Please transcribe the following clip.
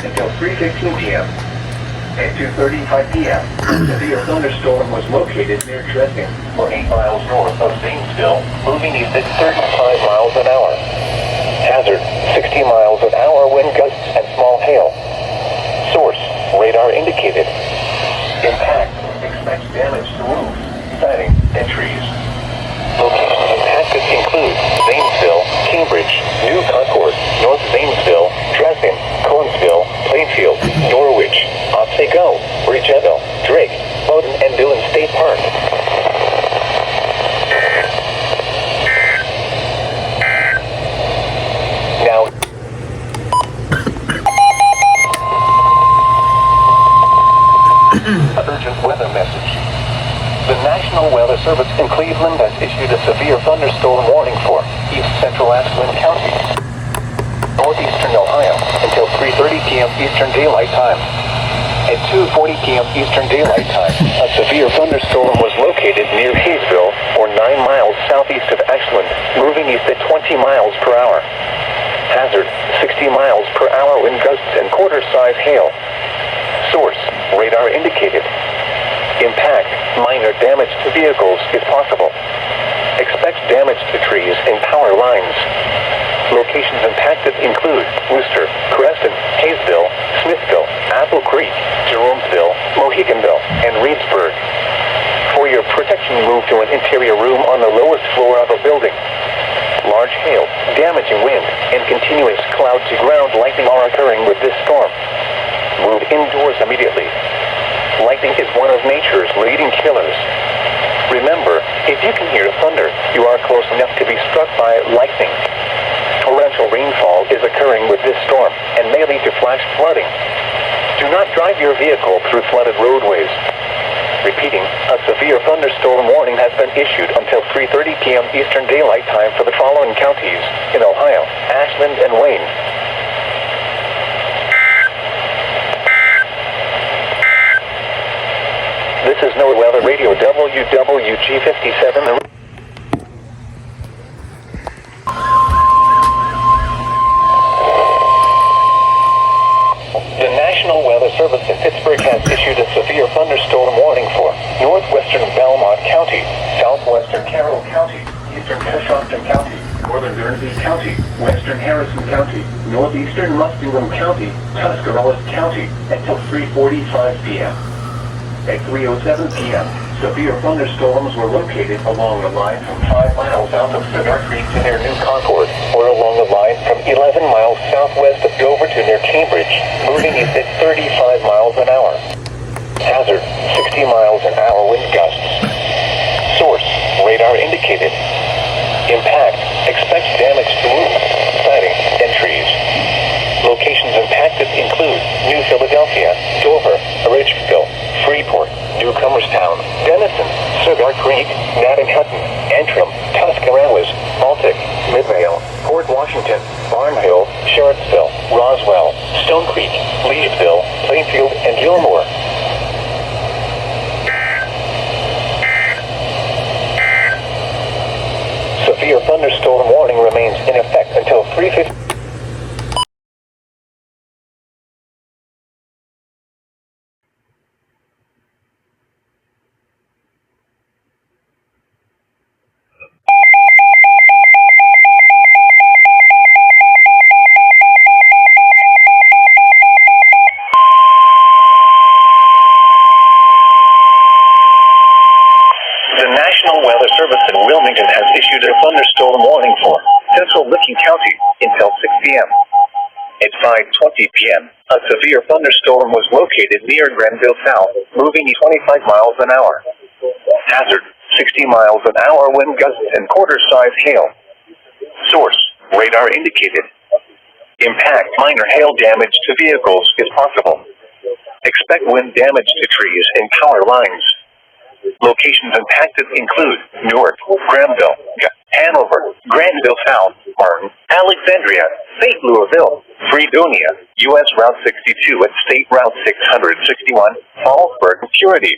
Until 3:15 p.m. At 2:35 p.m., a severe thunderstorm was located near Dresden, 8 miles north of Zanesville, moving east at 35 miles an hour. Hazard, 60 miles an hour wind gusts and small hail. Source, radar indicated. Impact, expect damage to roofs, siding, and trees. Locations impacted include Zanesville, Cambridge, New Concord, North Zanesville, Dresden, Conesville, Plainfield, Norwich, Otsego, Bridgeville, Drake, Bowdoin, and Dillon State Park. Now, urgent weather message. The National Weather Service in Cleveland has issued a severe thunderstorm warning for East Central Ashland County, northeastern Ohio, until 3:30 p.m. Eastern Daylight Time. At 2:40 p.m. Eastern Daylight Time, a severe thunderstorm was located near Hayesville, or 9 miles southeast of Ashland, moving east at 20 miles per hour. Hazard, 60 miles per hour wind gusts and quarter-size hail. Source, radar indicated. Impact, minor damage to vehicles is possible. Expect damage to trees and power lines. Locations impacted include Worcester, Creston, Hayesville, Smithville, Apple Creek, Jeromesville, Moheganville, and Reedsburg. For your protection, move to an interior room on the lowest floor of a building. Large hail, damaging wind, and continuous cloud-to-ground lightning are occurring with this storm. Move indoors immediately. Lightning is one of nature's leading killers. Remember, if you can hear thunder, you are close enough to be struck by lightning. Torrential rainfall is occurring with this storm and may lead to flash flooding. Do not drive your vehicle through flooded roadways. Repeating, a severe thunderstorm warning has been issued until 3:30 p.m. Eastern Daylight Time for the following counties in Ohio: Ashland and Wayne. This is NOAA Weather Radio WWG57. The National Weather Service in Pittsburgh has issued a severe thunderstorm warning for northwestern Belmont County, southwestern Carroll County, eastern Coshocton County, northern Guernsey County, western Harrison County, northeastern Muskingum County, Tuscarawas County, until 3:45 p.m. At 3:07 p.m., severe thunderstorms were located along the line from 5 miles south of Cedar Creek to near New Concord, or along the line from 11 miles southwest of Dover to near Cambridge, moving east at 35 miles an hour. Hazard, 60 miles an hour wind gusts. Source, radar indicated. Impact, expect damage to roofs, siding, and trees. Locations impacted include New Philadelphia, Dover, Ridgeville, Freeport, Newcomerstown, Denison, Cedar Creek, Hutton, Antrim, Tuscarawas, Baltic, Midvale, Port Washington, Barnhill, Sharpsville, Roswell, Stone Creek, Leesville, Plainfield, and Gilmore. Severe thunderstorm warning remains in effect until 3:50. The National Weather Service in Wilmington has issued a thunderstorm warning for Central Licking County until 6 p.m. At 5:20 p.m., a severe thunderstorm was located near Granville South, moving 25 miles an hour. Hazard, 60 miles an hour wind gusts and quarter-size hail. Source, radar indicated. Impact, minor hail damage to vehicles is possible. Expect wind damage to trees and power lines. Locations impacted include Newark, Granville, Hanover, Granville South, Martin, Alexandria, St. Louisville, Fredonia, U.S. Route 62 and State Route 661, Fallsburg, Purity.